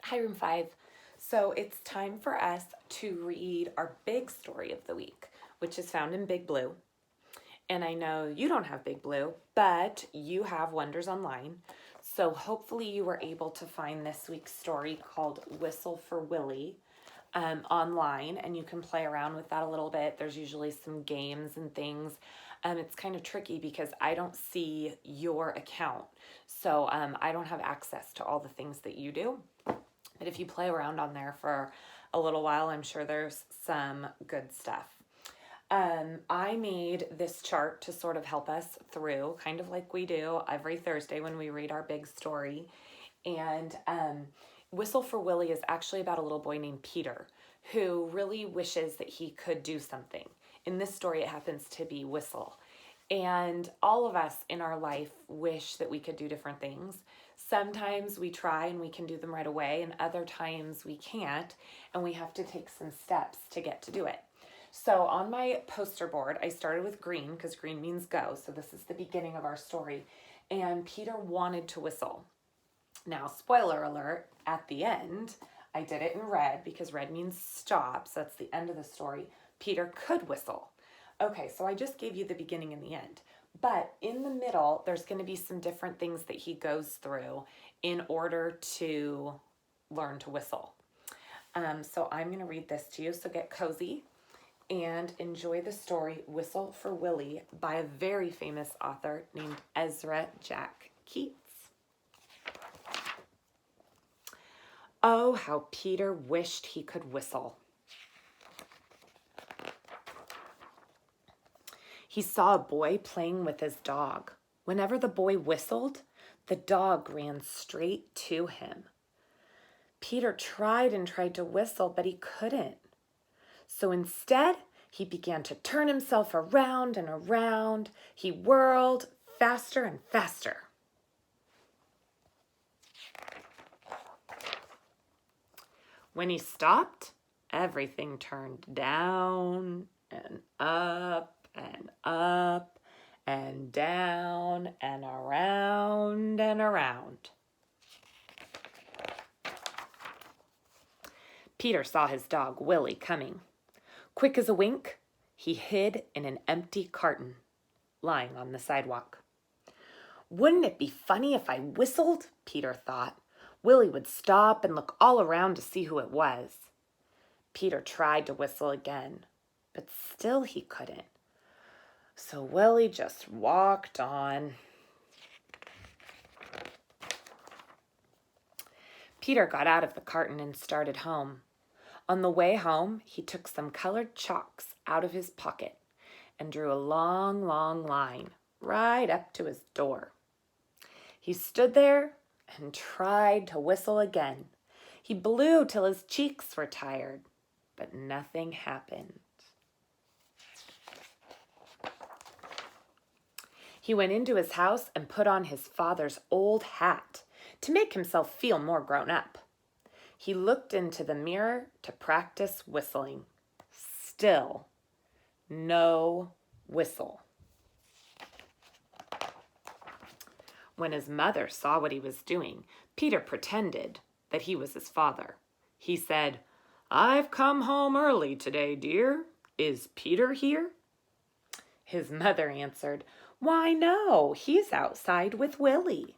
Hi, Room 5. So it's time for us to read our big story of the week, which is found in Big Blue. And I know you don't have Big Blue, but you have Wonders Online. So hopefully you were able to find this week's story called Whistle for Willie online, and you can play around with that a little bit. There's usually some games and things. It's kind of tricky because I don't see your account. So I don't have access to all the things that you do. But if you play around on there for a little while, I'm sure there's some good stuff. I made this chart to sort of help us through, kind of like we do every Thursday when we read our big story. And Whistle for Willie is actually about a little boy named Peter who really wishes that he could do something. In this story, it happens to be whistle. And all of us in our life wish that we could do different things. Sometimes we try and we can do them right away, and other times we can't, and we have to take some steps to get to do it. So on my poster board, I started with green because green means go. So this is the beginning of our story. And Peter wanted to whistle. Now, spoiler alert, at the end, I did it in red because red means stop. So that's the end of the story. Peter could whistle. Okay, so I just gave you the beginning and the end. But in the middle, there's going to be some different things that he goes through in order to learn to whistle. So I'm going to read this to you. So get cozy and enjoy the story Whistle for Willie by a very famous author named Ezra Jack Keats. Oh, how Peter wished he could whistle. He saw a boy playing with his dog. Whenever the boy whistled, the dog ran straight to him. Peter tried and tried to whistle, but he couldn't. So instead, he began to turn himself around and around. He whirled faster and faster. When he stopped, everything turned down and up and up and down and around and around. Peter saw his dog, Willie, coming. Quick as a wink, he hid in an empty carton lying on the sidewalk. Wouldn't it be funny if I whistled? Peter thought. Willie would stop and look all around to see who it was. Peter tried to whistle again, but still he couldn't. So Willie just walked on. Peter got out of the carton and started home. On the way home, he took some colored chalks out of his pocket and drew a long, long line right up to his door. He stood there and tried to whistle again. He blew till his cheeks were tired, but nothing happened. He went into his house and put on his father's old hat to make himself feel more grown up. He looked into the mirror to practice whistling. Still, no whistle. When his mother saw what he was doing, Peter pretended that he was his father. He said, "I've come home early today, dear. Is Peter here?" His mother answered, "Why, no, he's outside with Willie."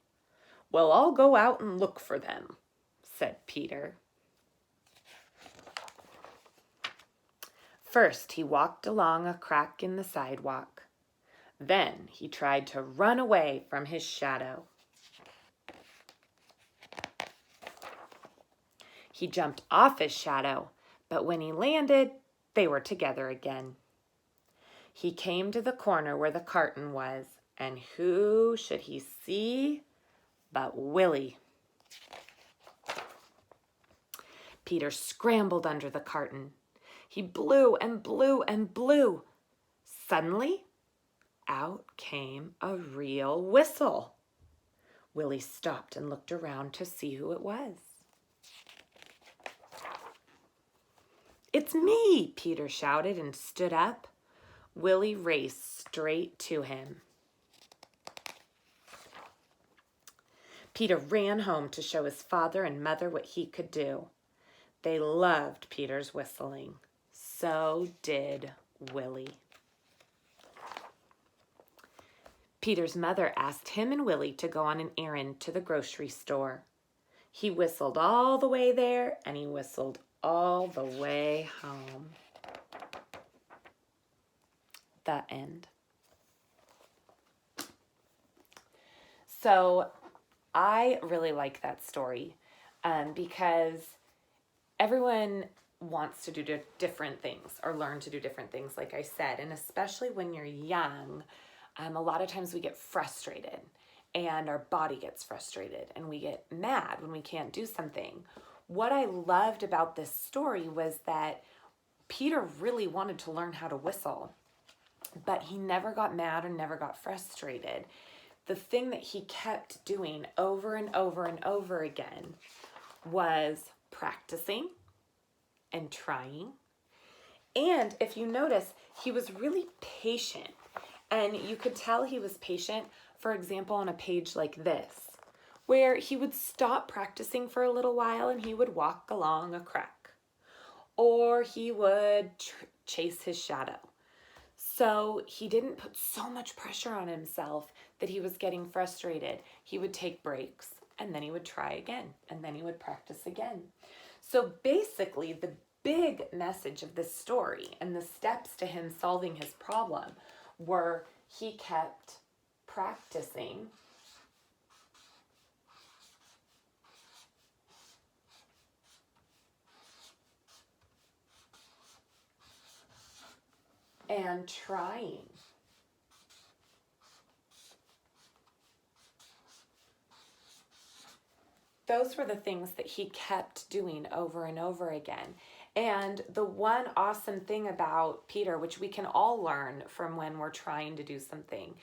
"Well, I'll go out and look for them," said Peter. First, he walked along a crack in the sidewalk. Then he tried to run away from his shadow. He jumped off his shadow, but when he landed, they were together again. He came to the corner where the carton was, and who should he see but Willie? Peter scrambled under the carton. He blew and blew and blew. Suddenly, out came a real whistle. Willie stopped and looked around to see who it was. "It's me," Peter shouted and stood up. Willie raced straight to him. Peter ran home to show his father and mother what he could do. They loved Peter's whistling. So did Willie. Peter's mother asked him and Willie to go on an errand to the grocery store. He whistled all the way there, and he whistled all the way home. The end. So I really like that story because everyone wants to do different things or learn to do different things, like I said, and especially when you're young, a lot of times we get frustrated and our body gets frustrated and we get mad when we can't do something. What I loved about this story was that Peter really wanted to learn how to whistle, but he never got mad or never got frustrated. The thing that he kept doing over and over and over again was practicing and trying. And if you notice, he was really patient. And you could tell he was patient, for example, on a page like this, where he would stop practicing for a little while and he would walk along a crack. Or he would chase his shadow. So he didn't put so much pressure on himself that he was getting frustrated. He would take breaks and then he would try again and then he would practice again. So basically the big message of this story and the steps to him solving his problem were he kept practicing and trying. Those were the things that he kept doing over and over again. And the one awesome thing about Peter, which we can all learn from when we're trying to do something,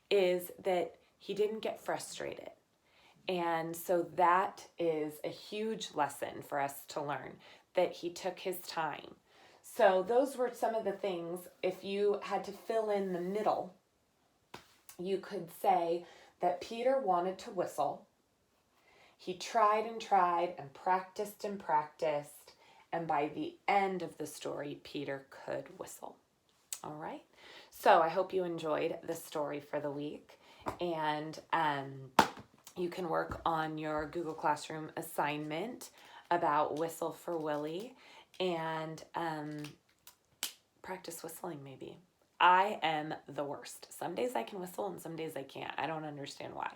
is that he didn't get frustrated. And so that is a huge lesson for us to learn, that he took his time. So those were some of the things. If you had to fill in the middle, you could say that Peter wanted to whistle. He tried and practiced, and by the end of the story, Peter could whistle. All right. So I hope you enjoyed the story for the week, and you can work on your Google Classroom assignment about Whistle for Willie and practice whistling maybe. I am the worst. Some days I can whistle and some days I can't. I don't understand why.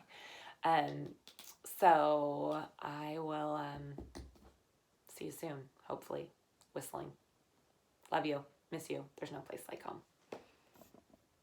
So I will see you soon, hopefully, whistling. Love you. Miss you. There's no place like home.